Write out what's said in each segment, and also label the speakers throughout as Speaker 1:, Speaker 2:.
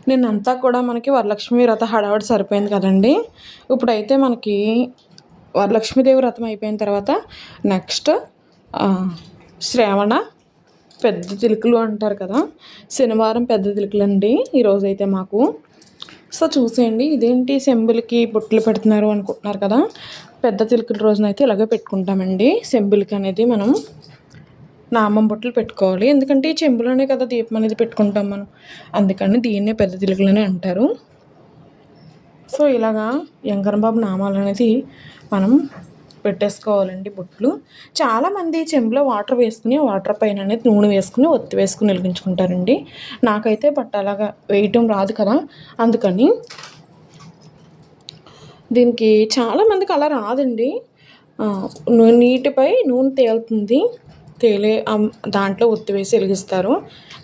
Speaker 1: నిన్నంతా కూడా మనకి వరలక్ష్మి వ్రత హడావుడి సరిపోయింది కదండీ! ఇప్పుడైతే మనకి వరలక్ష్మీదేవి వ్రతం అయిపోయిన తర్వాత నెక్స్ట్ శ్రావణ పెద్ద చిలుకలు అంటారు కదా! శనివారం పెద్ద చిలుకలండి ఈరోజైతే మాకు. సో చూసేయండి, ఇదేంటి సెంబులకి బొట్లు పెడుతున్నారు అనుకుంటున్నారు కదా! పెద్ద చిలుకల రోజునైతే ఇలాగే పెట్టుకుంటామండి. సెంబులకి అనేది మనం నామం బొట్లు పెట్టుకోవాలి. ఎందుకంటే ఈ చెంబులోనే కదా దీపం అనేది పెట్టుకుంటాం మనం. అందుకని దీన్నే పెద్ద చిలుకలని అంటారు. సో ఇలాగా వెంకన్నబాబు నామాలు అనేది మనం పెట్టేసుకోవాలండి బొట్లు. చాలామంది చెంబులో వాటర్ వేసుకుని వాటర్ పైన అనేది నూనె వేసుకుని ఒత్తి వేసుకుని వెలిగించుకుంటారండి. నాకైతే బట్ అలాగా వేయటం రాదు కదా, అందుకని దీనికి చాలామందికి అలా రాదండి. నీటిపై నూనె తేలుతుంది, తేలే దాంట్లో ఒత్తి వేసి వెలిగిస్తారు.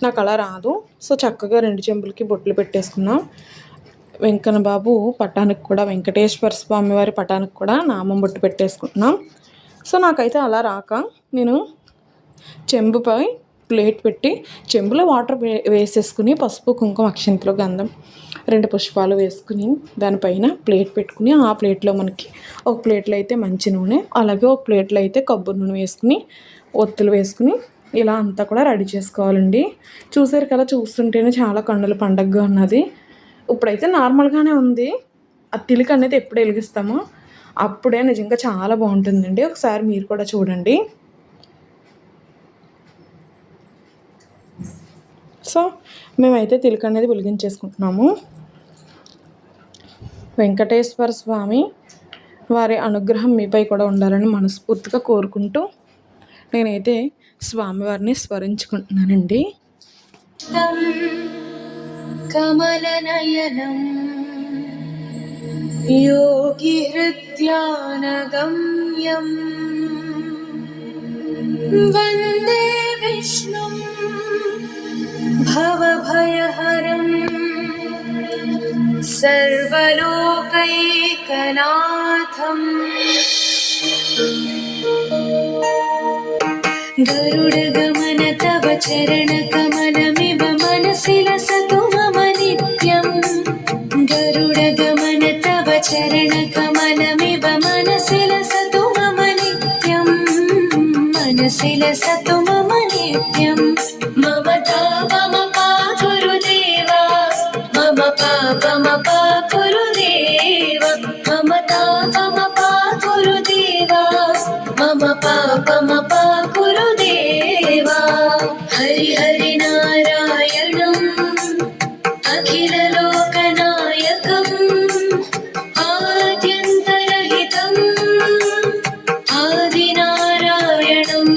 Speaker 1: నాకు అలా రాదు. సో చక్కగా 2 చెంబులకి బొట్లు పెట్టేసుకున్నాం. వెంకన్నబాబు పటానికి కూడా, వెంకటేశ్వర స్వామి వారి పటానికి కూడా నామం బొట్టు పెట్టేసుకుంటున్నాం. సో నాకైతే అలా రాక నేను చెంబుపై ప్లేట్ పెట్టి చెంబులో వాటర్ వేసేసుకుని పసుపు కుంకుమ అక్షంతలు గంధం 2 పుష్పాలు వేసుకుని దానిపైన ప్లేట్ పెట్టుకుని, ఆ ప్లేట్లో మనకి ఒక ప్లేట్లో అయితే మంచి నూనె, అలాగే ఒక ప్లేట్లో అయితే కొబ్బరి నూనె వేసుకుని ఒత్తులు వేసుకుని ఇలా అంతా కూడా రెడీ చేసుకోవాలండి. చూసారు కదా, చూస్తుంటేనే చాలా కన్నుల పండగగా ఉన్నది. ఇప్పుడైతే నార్మల్గానే ఉంది. ఆ తిలక అనేది ఎప్పుడు వెలిగిస్తామో అప్పుడే నిజంగా చాలా బాగుంటుందండి. ఒకసారి మీరు కూడా చూడండి. సో మేమైతే తిలక అనేది వెలిగించేసుకుంటున్నాము. వెంకటేశ్వర స్వామి వారి అనుగ్రహం మీపై కూడా ఉండాలని మనస్ఫూర్తిగా కోరుకుంటూ నేనైతే స్వామివారిని స్మరించుకుంటున్నానండి.
Speaker 2: కమలనయనం యోగి హృద్యానగమ్యం వందే విష్ణుం భవభయహరం సర్వలోకైకనాథం గరుడగమన తవ చరణకమలమివ మనసి లసతు మమ నిత్యం. గరుడగమన తవ చరణకమలమివ మనసి లసతు మమ నిత్యం. మనసి లసతు మమ నిత్యం. మమ తాపమపా గురుదేవా మమ పాపమపా గురుదేవా. మమ తాపమపా గురుదేవా మమ పాపమపా గురుదేవా. హరి హరి నారాయణం అఖిల లోకనాయకం ఆద్యంతరహితం ఆదినారాయణం.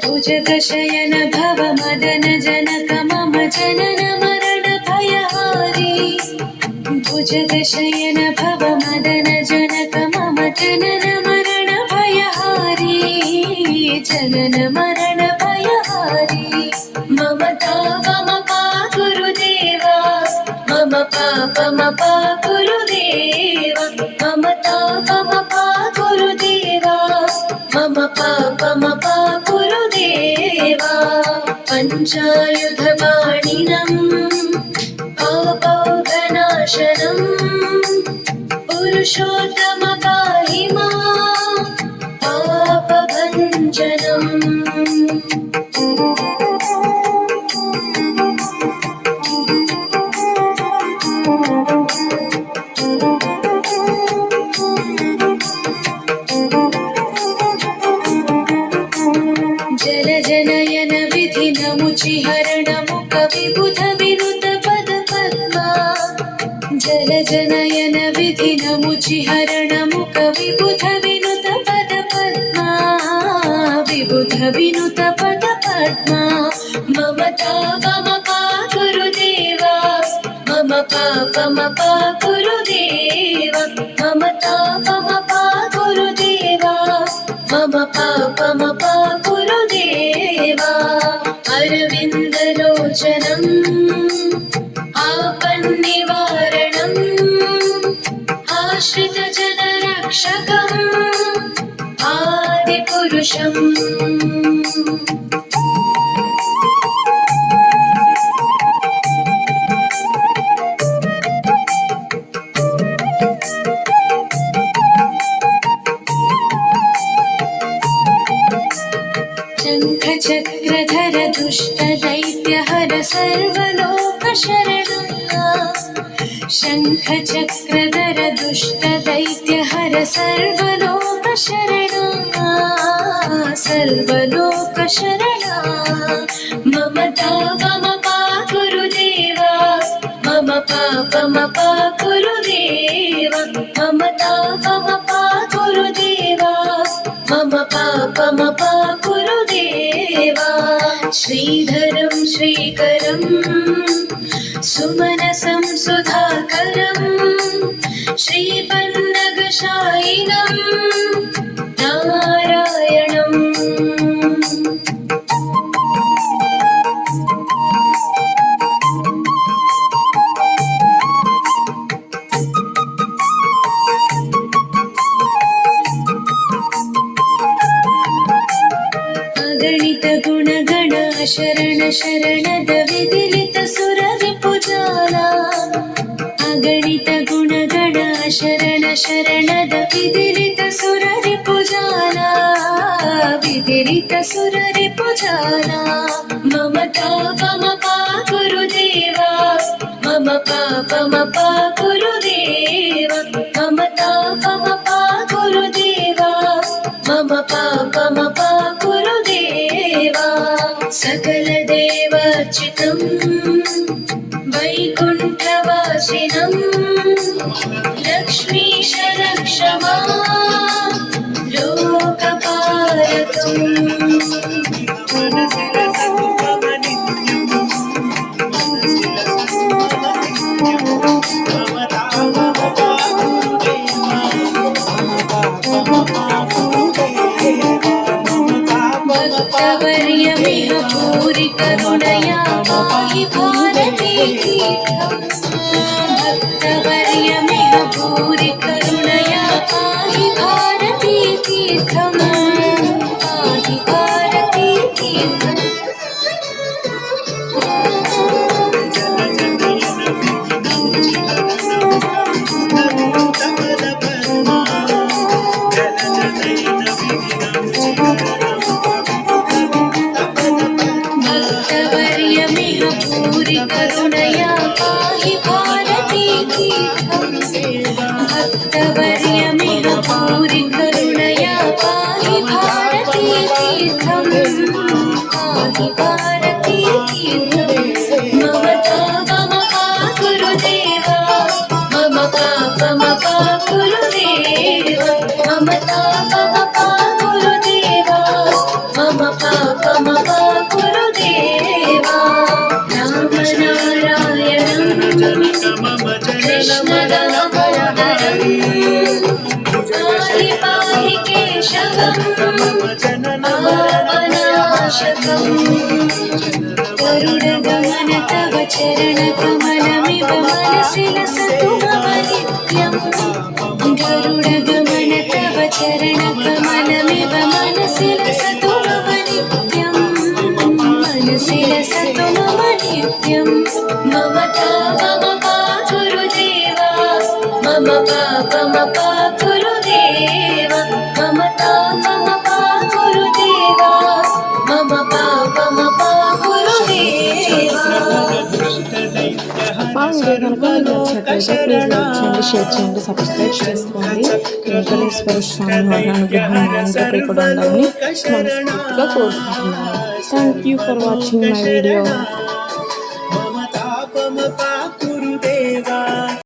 Speaker 2: భుజగశయన భవ మదన జనక మమ జనన మరణ భయహారి. భుజగశయన భవ మదన జనక మమ జనన మరణ భయహారి. జనన మరణ భయహారి. మమ తాపమపా గురుదేవా మమ పాపమపా గురుదేవా. మమ తాపమపా గురుదేవా మమ పాపమపా గురుదేవా. పంచాయుధపాణినం పాపౌఘనాశనం పురుషోత్తమ పాహి మాం పాపభంజనం. జలజనయన విధినముచిహరణముఖ విబుధ వినుత పద పద్మా. జలజనయన విధినముచిహరణముఖ విబుధ వినుత పద పద్మా. విబుధ వినుత పద పద్మా. మమ తాపమపా గురుదేవా మమ పాపమపా గురుదేవా. మమ తాపమపా గురుదేవా మమ పాపమపా గురుదేవా. అరవిందలోచనం ఆపన్న जन्मनिवारणम् आश्रितजनरक्षकम् आदिपुरुषम् शङ्खचक्रधर दुष्टदैत्यहर सर्वलोकशरणं शङ्खचक्रधर दुष्टदैत्यहर सर्वलोकशरणं मम तापमपा गुरुदेवा मम पापमपा गुरुदेव मम तापमपा गुरुदेवा मम पापमपा गुरुदेवा श्रीधरं श्रीकरं सुमनसं सुधाकरं श्रीपन्नगशायिनं नारायणम् अगणित गुणगण शरण शरणद विदिलित सुररिपुजाला अगणित गुणगण शरण शरणद विदिलित सुररिपुजाला विदिलित सुररिपुजाला मम तापमपा गुरुदेवा मम पापमपा गुरुदेव मम तापमपा गुरुदेवा मम पापमपा गुरुदेवा सकलदेवार्चितं वैकुण्ठवासिनं लक्ष्मीश रक्ष मां भक्तवर्यमिह भूरि करुणया पाहि भारती भक्तवर्यमिह भूरि करुणया पाहि भारती तीर्थं पाहि भारती तीर्थम् भक्तवर्यमिह भूरि करुणया पाहि भारती तीर्थं भक्तवर्यमिह भूरि करुणया पाहि भारती तीर्थं पाहि भारती तीर्थं मम तापमपा गुरुदेवा मम पापमपा गुरुदेव मम तापमपा गुरुदेवा मम पापमपा गुरुदेवा रामनारायणं कृष्णदामोदरं पाहि पाहि केशवं पावनाशकं गरुडगमन तव चरणकमलमिव मनसि लसतु मम नित्यं गरुडगमन तव चरणकमलमिव मनसि लसतु मम नित्यं मनसि लसतु मम नित्यं मम तापमपा गुरुदेवा मम पापमपा गुरुदेव मम तापमपा गुरुदेवा मम पापमपा गुरुदेवा
Speaker 1: మా వీడియో కనుక మీకు నచ్చినట్లయితే ప్లీజ్ లైక్ చేయండి, షేర్ చేయండి, సబ్స్క్రైబ్ చేసుకోండి. వెంకటేశ్వర స్వామి వారి అనుగ్రహం అందరికీ కూడా ఉండాలని మనస్ఫూర్తిగా కోరుకుంటున్నాను. Thank you for watching my video.